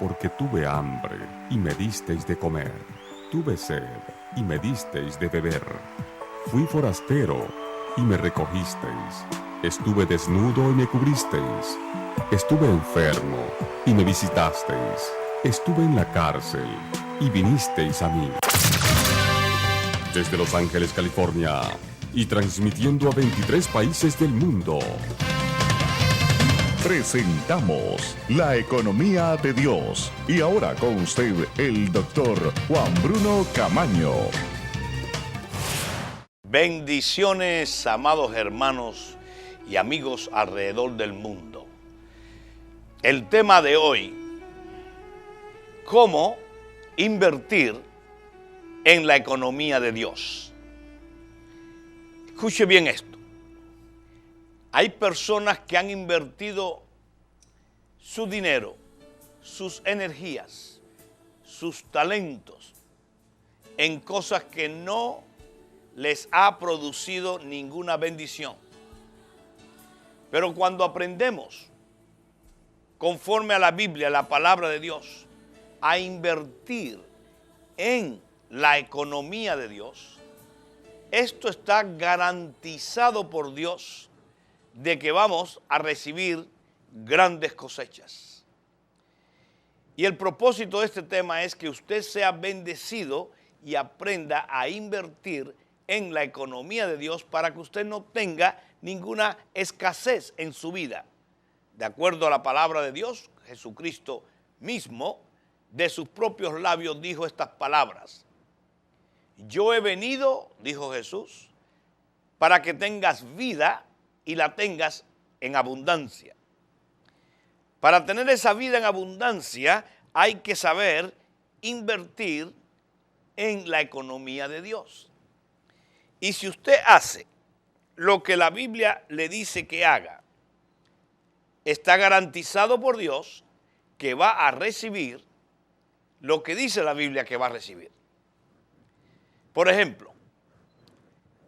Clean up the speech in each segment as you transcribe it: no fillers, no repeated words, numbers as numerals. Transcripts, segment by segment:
Porque tuve hambre y me disteis de comer, tuve sed y me disteis de beber. Fui forastero y me recogisteis, estuve desnudo y me cubristeis, estuve enfermo y me visitasteis, estuve en la cárcel y vinisteis a mí. Desde Los Ángeles, California, y transmitiendo a 23 países del mundo, presentamos La Economía de Dios. Y ahora con usted, el doctor Juan Bruno Camaño. Bendiciones, amados hermanos y amigos alrededor del mundo. El tema de hoy: ¿cómo invertir en la economía de Dios? Escuche bien esto. Hay personas que han invertido su dinero, sus energías, sus talentos en cosas que no les ha producido ninguna bendición. Pero cuando aprendemos, conforme a la Biblia, la palabra de Dios, a invertir en la economía de Dios, esto está garantizado por Dios de que vamos a recibir grandes cosechas. Y el propósito de este tema es que usted sea bendecido y aprenda a invertir en la economía de Dios para que usted no tenga ninguna escasez en su vida. De acuerdo a la palabra de Dios, Jesucristo mismo, de sus propios labios, dijo estas palabras: yo he venido, dijo Jesús, para que tengas vida y la tengas en abundancia. Para tener esa vida en abundancia hay que saber invertir en la economía de Dios. Y si usted hace lo que la Biblia le dice que haga, está garantizado por Dios que va a recibir lo que dice la Biblia que va a recibir. Por ejemplo,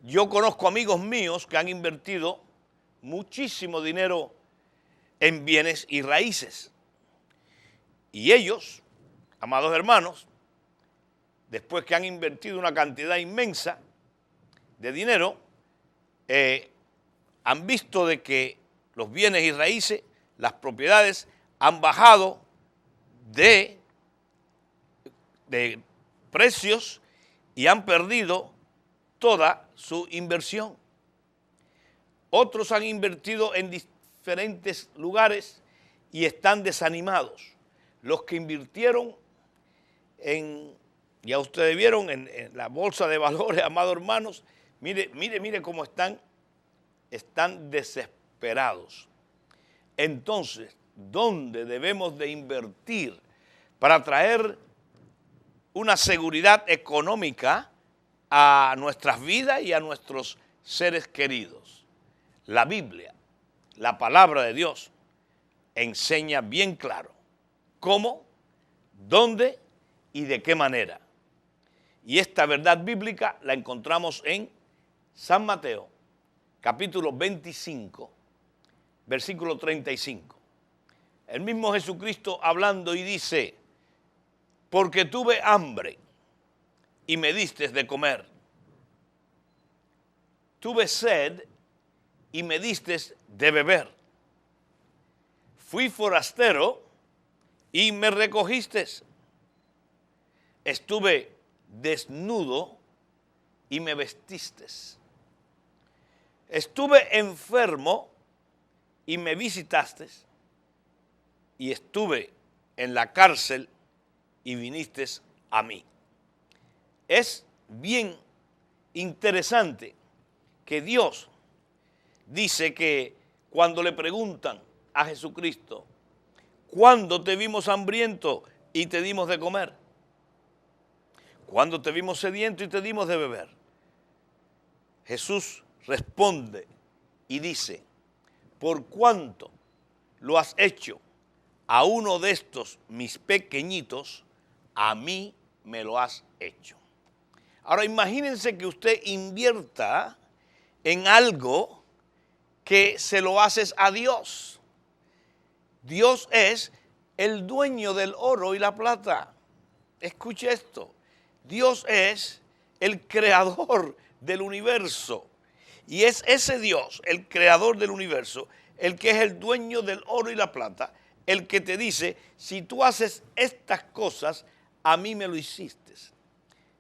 yo conozco amigos míos que han invertido muchísimo dinero en bienes y raíces. Y ellos, amados hermanos, después que han invertido una cantidad inmensa de dinero, han visto de que los bienes y raíces, las propiedades, han bajado de precios y han perdido toda su inversión. Otros han invertido en diferentes lugares y están desanimados. Los que invirtieron ya ustedes vieron, en la bolsa de valores, amados hermanos, mire cómo están desesperados. Entonces, ¿dónde debemos de invertir para traer una seguridad económica a nuestras vidas y a nuestros seres queridos? La Biblia, la palabra de Dios, enseña bien claro cómo, dónde y de qué manera. Y esta verdad bíblica la encontramos en San Mateo, capítulo 25, versículo 35. El mismo Jesucristo hablando y dice: porque tuve hambre y me diste de comer, tuve sed y me diste de beber, fui forastero y me recogiste, estuve desnudo y me vestiste, estuve enfermo y me visitaste, y estuve en la cárcel y viniste a mí. Es bien interesante que Dios dice que cuando le preguntan a Jesucristo: ¿cuándo te vimos hambriento y te dimos de comer? ¿Cuándo te vimos sediento y te dimos de beber? Jesús responde y dice: por cuanto lo has hecho a uno de estos mis pequeñitos, a mí me lo has hecho. Ahora imagínense que usted invierta en algo que se lo haces a Dios. Dios es el dueño del oro y la plata. Escuche esto. Dios es el creador del universo. Y es ese Dios, el creador del universo, el que es el dueño del oro y la plata, el que te dice, si tú haces estas cosas, a mí me lo hiciste.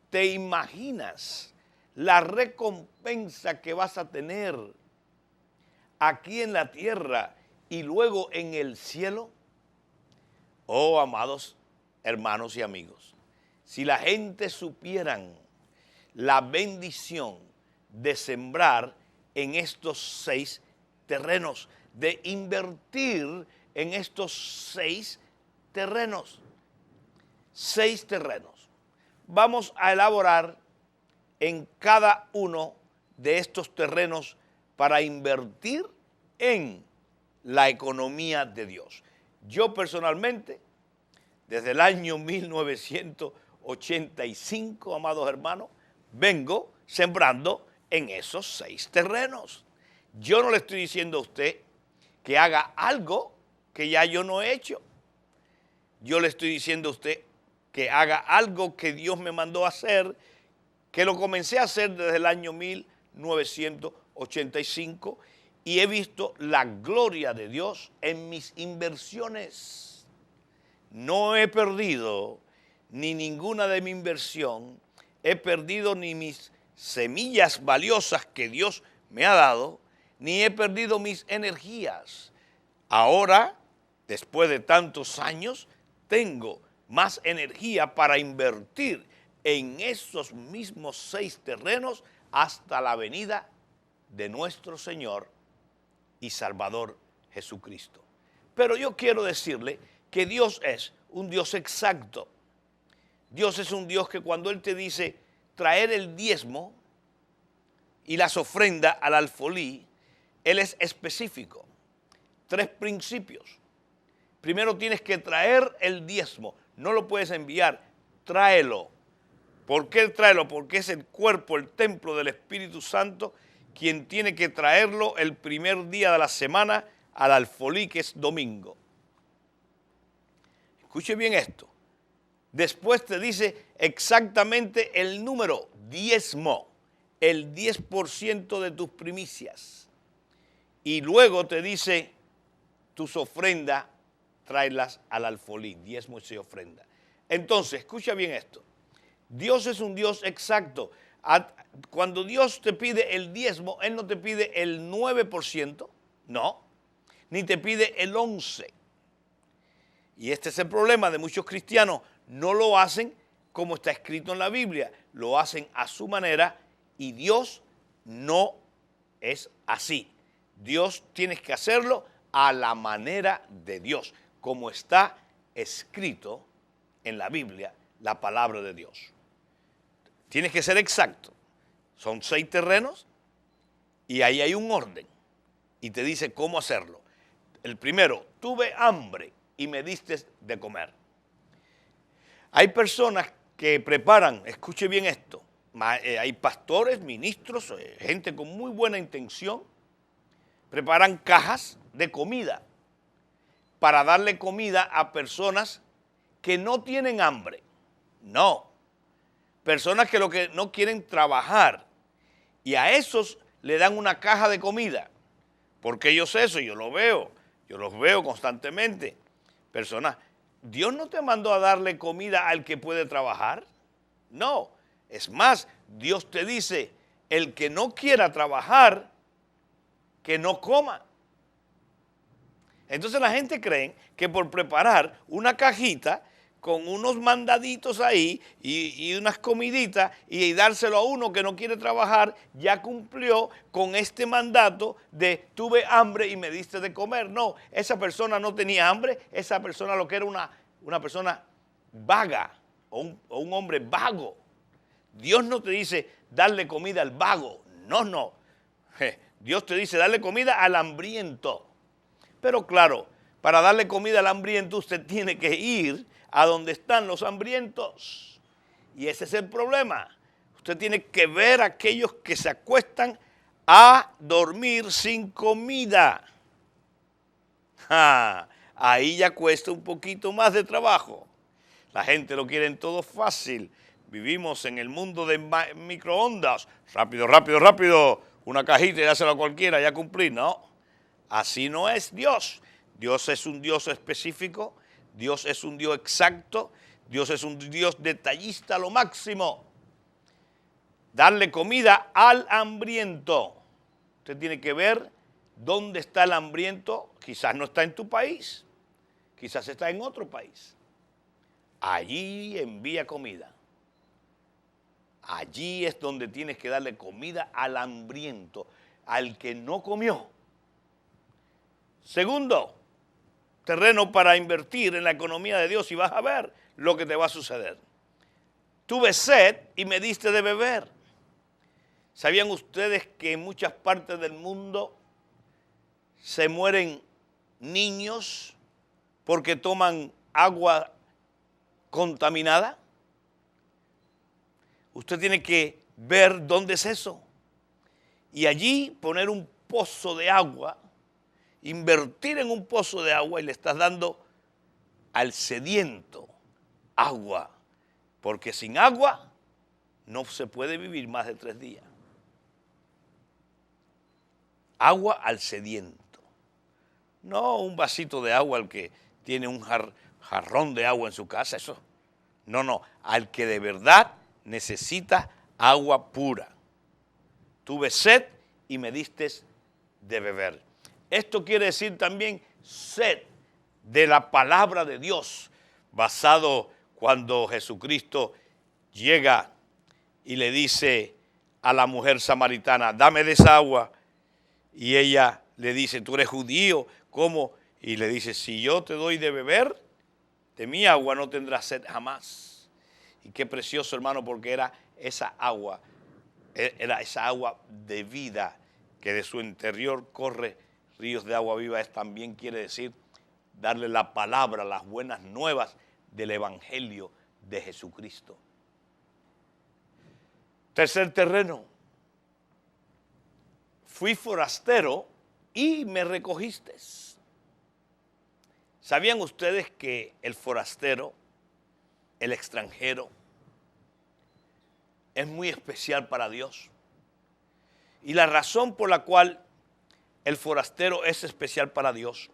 ¿Te imaginas la recompensa que vas a tener aquí en la tierra y luego en el cielo? Oh, amados hermanos y amigos, si la gente supieran la bendición de sembrar en estos 6 terrenos, de invertir en estos 6 terrenos. 6 terrenos. Vamos a elaborar en cada uno de estos terrenos para invertir en la economía de Dios. Yo personalmente, desde el año 1985, amados hermanos, vengo sembrando en esos 6 terrenos. Yo no le estoy diciendo a usted que haga algo que ya yo no he hecho. Yo le estoy diciendo a usted que haga algo que Dios me mandó a hacer, que lo comencé a hacer desde el año 1985 y he visto la gloria de Dios en mis inversiones. No he perdido ni ninguna de mi inversión, he perdido ni mis semillas valiosas que Dios me ha dado, ni he perdido mis energías. Ahora, después de tantos años, tengo más energía para invertir en esos mismos 6 terrenos hasta la venida de nuestro Señor y Salvador Jesucristo. Pero yo quiero decirle que Dios es un Dios exacto. Dios es un Dios que cuando Él te dice traer el diezmo y las ofrendas al alfolí, Él es específico. 3 principios. Primero tienes que traer el diezmo. No lo puedes enviar, tráelo. ¿Por qué tráelo? Porque es el cuerpo, el templo del Espíritu Santo, quien tiene que traerlo el primer día de la semana al alfolí, que es domingo. Escuche bien esto. Después te dice exactamente el número, diezmo, el 10% de tus primicias. Y luego te dice tus ofrendas, tráelas al alfolí, diezmo y ofrenda. Entonces, escucha bien esto. Dios es un Dios exacto. Cuando Dios te pide el diezmo, Él no te pide el 9%, no, ni te pide el 11%. Y este es el problema de muchos cristianos. No lo hacen como está escrito en la Biblia, lo hacen a su manera y Dios no es así. Dios tienes que hacerlo a la manera de Dios, como está escrito en la Biblia, la palabra de Dios. Tienes que ser exacto. Son 6 terrenos y ahí hay un orden y te dice cómo hacerlo. El primero, tuve hambre y me diste de comer. Hay personas que preparan, escuche bien esto, hay pastores, ministros, gente con muy buena intención, preparan cajas de comida para darle comida a personas que no tienen hambre. No, personas que lo que no quieren trabajar y a esos le dan una caja de comida. ¿Por qué yo sé eso? Yo los veo constantemente. Personas, ¿Dios no te mandó a darle comida al que puede trabajar? No, es más, Dios te dice, el que no quiera trabajar, que no coma. Entonces la gente cree que por preparar una cajita con unos mandaditos ahí y unas comiditas y dárselo a uno que no quiere trabajar, ya cumplió con este mandato de tuve hambre y me diste de comer. No, esa persona no tenía hambre, esa persona lo que era una persona vaga o un hombre vago. Dios no te dice darle comida al vago, no. Dios te dice darle comida al hambriento. Pero claro, para darle comida al hambriento usted tiene que ir a donde están los hambrientos. Y ese es el problema. Usted tiene que ver a aquellos que se acuestan a dormir sin comida. ahí ya cuesta un poquito más de trabajo. La gente lo quiere en todo fácil. Vivimos en el mundo de microondas. Rápido, rápido, rápido. Una cajita y dáselo a cualquiera, ya cumplí. No, así no es Dios. Dios es un Dios específico. Dios es un Dios exacto. Dios es un Dios detallista a lo máximo. Darle comida al hambriento. Usted tiene que ver dónde está el hambriento. Quizás no está en tu país. Quizás está en otro país. Allí envía comida. Allí es donde tienes que darle comida al hambriento, al que no comió. Segundo, terreno para invertir en la economía de Dios y vas a ver lo que te va a suceder. Tuve sed y me diste de beber. ¿Sabían ustedes que en muchas partes del mundo se mueren niños porque toman agua contaminada? Usted tiene que ver dónde es eso. Y allí poner un pozo de agua, invertir en un pozo de agua y le estás dando al sediento agua. Porque sin agua no se puede vivir más de 3 días. Agua al sediento. No un vasito de agua al que tiene un jarrón de agua en su casa, eso. No, al que de verdad necesita agua pura. Tuve sed y me diste de beber. Esto quiere decir también sed de la palabra de Dios, basado cuando Jesucristo llega y le dice a la mujer samaritana, dame de esa agua. Y ella le dice, tú eres judío, ¿cómo? Y le dice, si yo te doy de beber, de mi agua no tendrás sed jamás. Y qué precioso, hermano, porque era esa agua de vida, que de su interior corre ríos de agua viva. Es también quiere decir darle la palabra, las buenas nuevas del Evangelio de Jesucristo. Tercer terreno. Fui forastero y me recogiste. ¿Sabían ustedes que el forastero, el extranjero, es muy especial para Dios? Y la razón por la cual el forastero es especial para Dios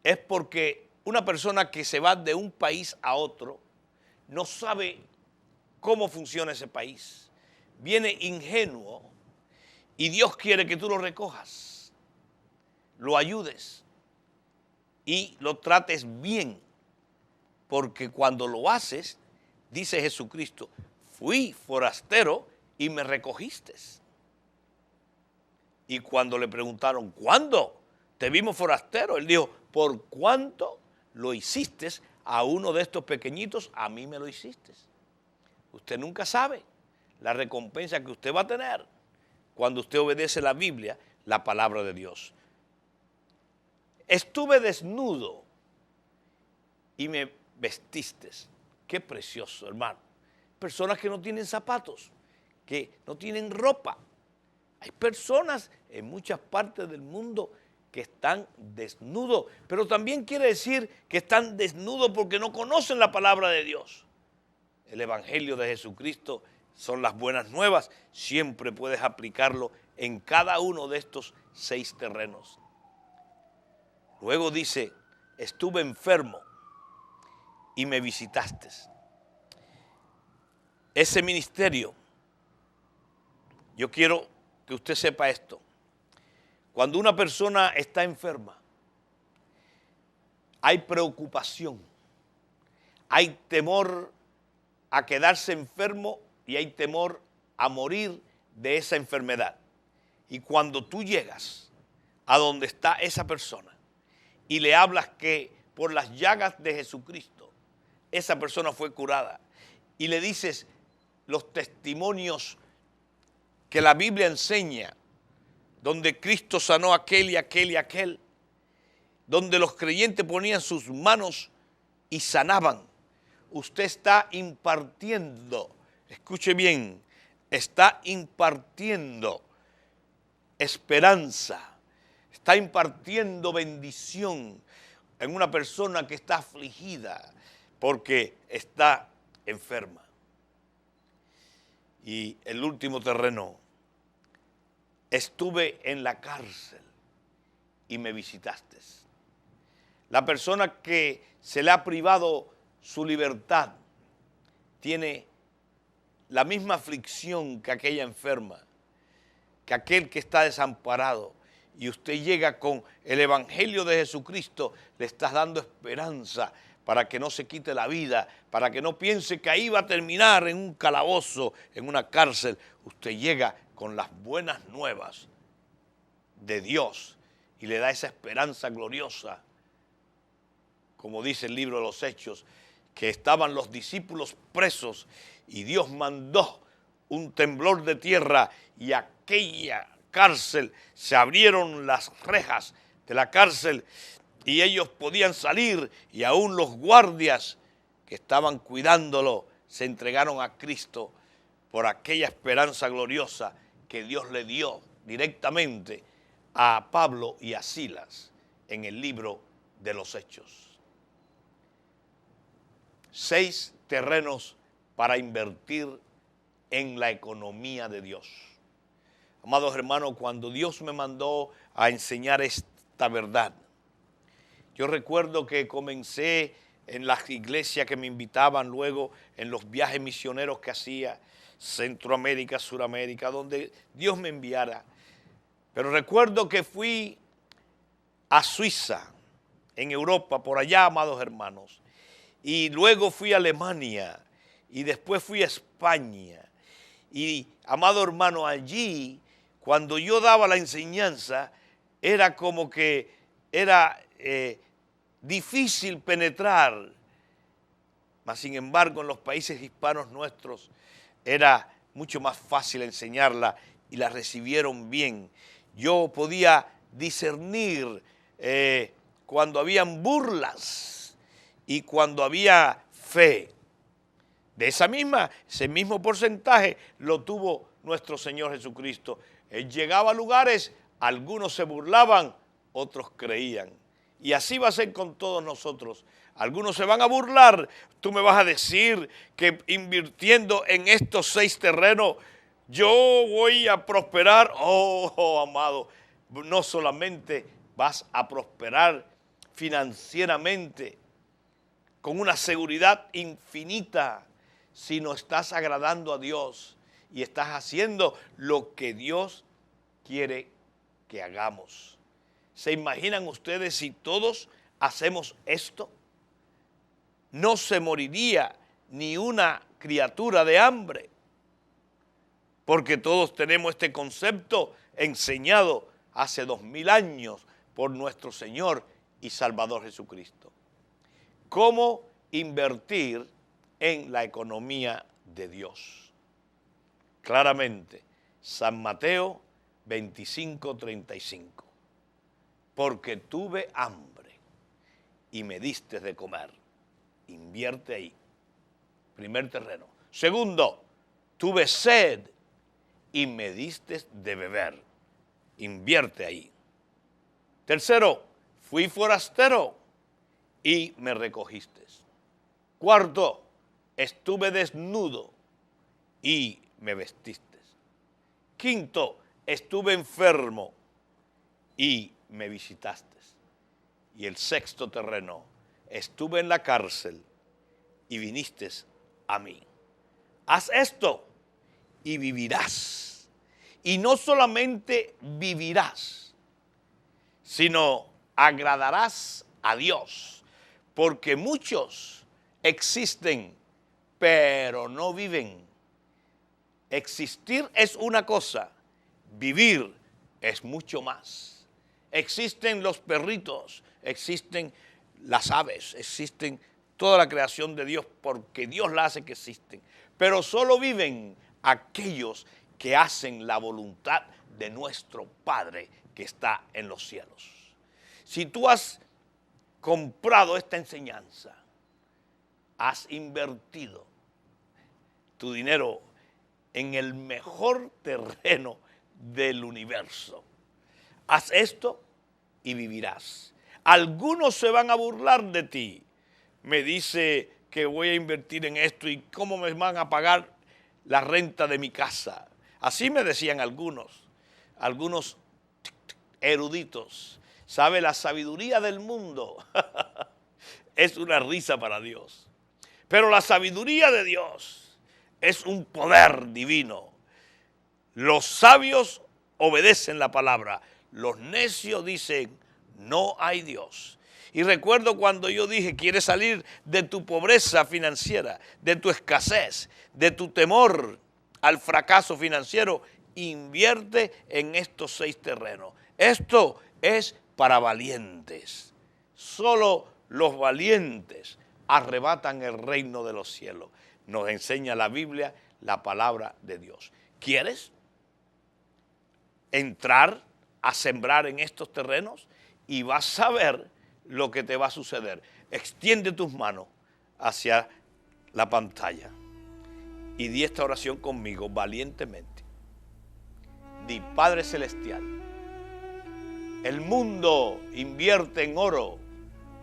es porque una persona que se va de un país a otro no sabe cómo funciona ese país. Viene ingenuo y Dios quiere que tú lo recojas, lo ayudes y lo trates bien. Porque cuando lo haces, dice Jesucristo, fui forastero y me recogiste. Y cuando le preguntaron, ¿cuándo te vimos forastero? Él dijo, por cuánto lo hiciste a uno de estos pequeñitos, a mí me lo hiciste. Usted nunca sabe la recompensa que usted va a tener cuando usted obedece la Biblia, la palabra de Dios. Estuve desnudo y me vestiste. Qué precioso, hermano. Personas que no tienen zapatos, que no tienen ropa. Hay personas en muchas partes del mundo que están desnudos, pero también quiere decir que están desnudos porque no conocen la palabra de Dios. El Evangelio de Jesucristo son las buenas nuevas. Siempre puedes aplicarlo en cada uno de estos 6 terrenos. Luego dice, estuve enfermo y me visitaste. Ese ministerio, yo quiero que usted sepa esto. Cuando una persona está enferma, hay preocupación, hay temor a quedarse enfermo y hay temor a morir de esa enfermedad. Y cuando tú llegas a donde está esa persona y le hablas que por las llagas de Jesucristo esa persona fue curada y le dices los testimonios que la Biblia enseña, donde Cristo sanó a aquel y aquel y aquel, donde los creyentes ponían sus manos y sanaban, usted está impartiendo, escuche bien, está impartiendo esperanza, está impartiendo bendición, en una persona que está afligida porque está enferma. Y el último terreno, estuve en la cárcel y me visitaste. La persona que se le ha privado su libertad tiene la misma aflicción que aquella enferma, que aquel que está desamparado. Y usted llega con el Evangelio de Jesucristo, le estás dando esperanza para que no se quite la vida, para que no piense que ahí va a terminar en un calabozo, en una cárcel. Usted llega con las buenas nuevas de Dios y le da esa esperanza gloriosa. Como dice el libro de los Hechos, que estaban los discípulos presos y Dios mandó un temblor de tierra y aquella cárcel, se abrieron las rejas de la cárcel y ellos podían salir, y aún los guardias que estaban cuidándolo se entregaron a Cristo por aquella esperanza gloriosa que Dios le dio directamente a Pablo y a Silas en el libro de los Hechos. 6 terrenos para invertir en la economía de Dios. Amados hermanos, cuando Dios me mandó a enseñar esta verdad, yo recuerdo que comencé en las iglesias que me invitaban luego en los viajes misioneros que hacía, Centroamérica, Suramérica, donde Dios me enviara. Pero recuerdo que fui a Suiza, en Europa, por allá, amados hermanos, y luego fui a Alemania, y después fui a España. Y, amado hermano, allí, cuando yo daba la enseñanza, era como que era difícil penetrar, mas sin embargo en los países hispanos nuestros era mucho más fácil enseñarla y la recibieron bien. Yo podía discernir cuando habían burlas y cuando había fe. De ese mismo porcentaje lo tuvo nuestro Señor Jesucristo. Él llegaba a lugares, algunos se burlaban, otros creían. Y así va a ser con todos nosotros. Algunos se van a burlar. Tú me vas a decir que invirtiendo en estos 6 terrenos, yo voy a prosperar. Oh, amado, no solamente vas a prosperar financieramente con una seguridad infinita, sino estás agradando a Dios y estás haciendo lo que Dios quiere que hagamos. ¿Se imaginan ustedes si todos hacemos esto? No se moriría ni una criatura de hambre, porque todos tenemos este concepto enseñado hace 2000 años por nuestro Señor y Salvador Jesucristo. ¿Cómo invertir en la economía de Dios? Claramente, San Mateo 25:35. Porque tuve hambre y me diste de comer. Invierte ahí. Primer terreno. Segundo, tuve sed y me diste de beber. Invierte ahí. Tercero, fui forastero y me recogiste. Cuarto, estuve desnudo y me vestiste. Quinto, estuve enfermo y me visitaste. Y el sexto terreno, estuve en la cárcel y viniste a mí. Haz esto y vivirás. Y no solamente vivirás, sino agradarás a Dios. Porque muchos existen, pero no viven. Existir es una cosa, vivir es mucho más. Existen los perritos, existen las aves, existen toda la creación de Dios porque Dios la hace que existen. Pero solo viven aquellos que hacen la voluntad de nuestro Padre que está en los cielos. Si tú has comprado esta enseñanza, has invertido tu dinero en el mejor terreno del universo. Haz esto y vivirás. Algunos se van a burlar de ti. Me dice que voy a invertir en esto y cómo me van a pagar la renta de mi casa. Así me decían algunos eruditos. ¿Sabe? La sabiduría del mundo es una risa para Dios. Pero la sabiduría de Dios es un poder divino. Los sabios obedecen la palabra. Los necios dicen, no hay Dios. Y recuerdo cuando yo dije, ¿quieres salir de tu pobreza financiera, de tu escasez, de tu temor al fracaso financiero? Invierte en estos 6 terrenos. Esto es para valientes. Solo los valientes arrebatan el reino de los cielos. Nos enseña la Biblia, la palabra de Dios. ¿Quieres entrar a sembrar en estos terrenos? Y vas a ver lo que te va a suceder. Extiende tus manos hacia la pantalla y di esta oración conmigo valientemente. Di: Padre Celestial, el mundo invierte en oro,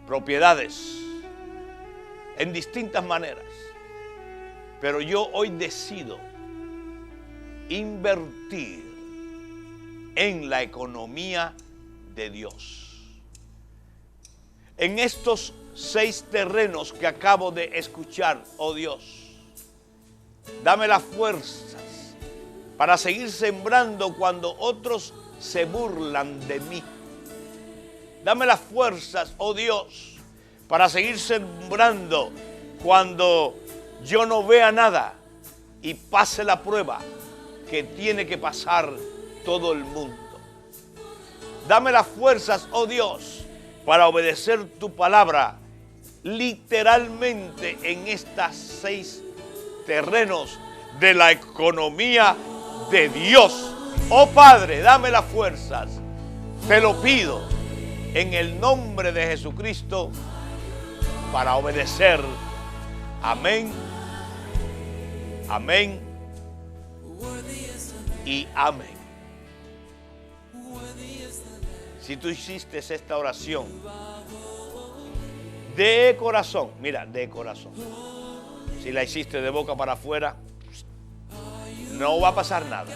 propiedades, en distintas maneras, pero yo hoy decido invertir en la economía de Dios. En estos 6 terrenos que acabo de escuchar, oh Dios, dame las fuerzas para seguir sembrando cuando otros se burlan de mí. Dame las fuerzas, oh Dios, para seguir sembrando cuando yo no vea nada y pase la prueba que tiene que pasar todo el mundo. Dame las fuerzas, oh Dios, para obedecer tu palabra literalmente en estas 6 terrenos de la economía de Dios. Oh Padre, dame las fuerzas. Te lo pido en el nombre de Jesucristo para obedecer. Amén, amén y amén. Si tú hiciste esta oración de corazón, mira, de corazón. Si la hiciste de boca para afuera, no va a pasar nada.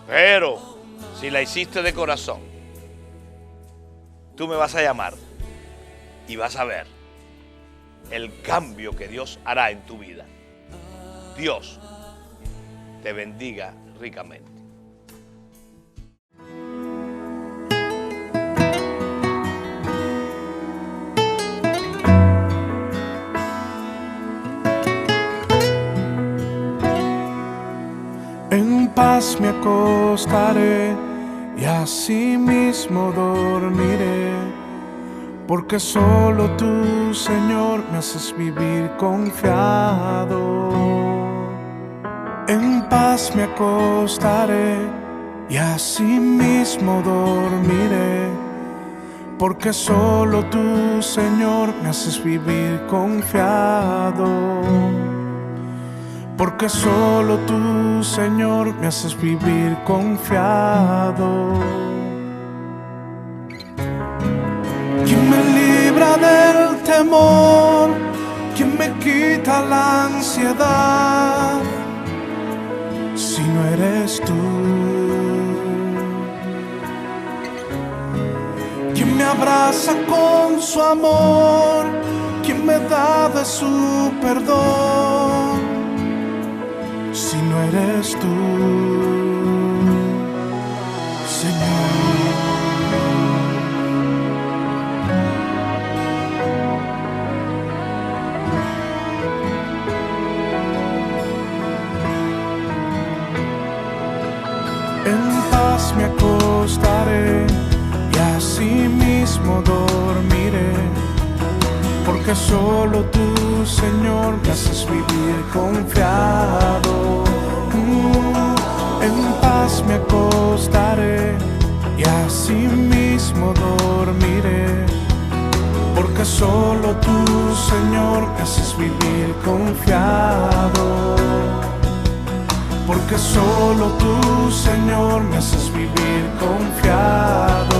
Pero si la hiciste de corazón, tú me vas a llamar y vas a ver el cambio que Dios hará en tu vida. Dios te bendiga ricamente. En paz me acostaré y asimismo dormiré, porque solo tú, Señor, me haces vivir confiado. En paz me acostaré y asimismo dormiré, porque solo tú, Señor, me haces vivir confiado. Porque solo tú, Señor, me haces vivir confiado. ¿Quién me libra del temor? ¿Quién me quita la ansiedad? Si no eres tú. ¿Quién me abraza con su amor? ¿Quién me da de su perdón? Si no eres tú, Señor. En paz me acostaré y asimismo dormiré, porque solo tú, Señor, me haces vivir confiado. En paz me acostaré y asimismo dormiré, porque solo tú, Señor, me haces vivir confiado. Porque solo tú, Señor, me haces vivir confiado.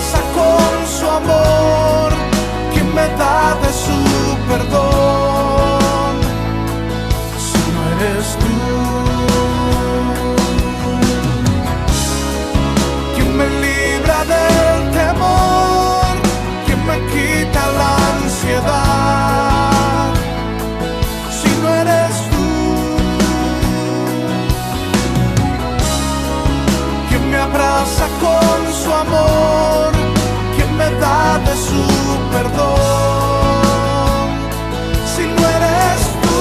abraza con su amor, quien me da de su perdón, si no eres tú. Quien me libra del temor, quien me quita la ansiedad, si no eres tú. Quien me abraza con su amor, quien me da de su perdón, si no eres tú.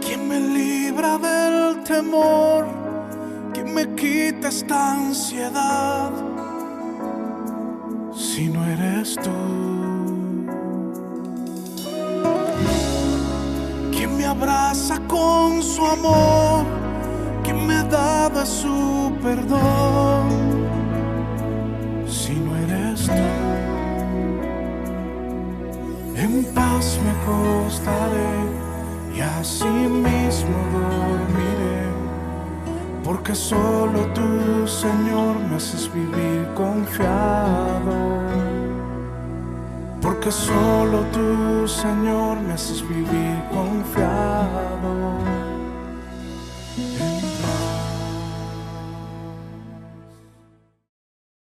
Quien me libra del temor, quien me quita esta ansiedad, si no eres tú. Quien me abraza con su amor, quien me da de su perdón, si no eres tú. En paz me acostaré y así mismo dormiré, porque solo tú, Señor, me haces vivir confiado. Porque solo tú, Señor, me haces vivir confiado.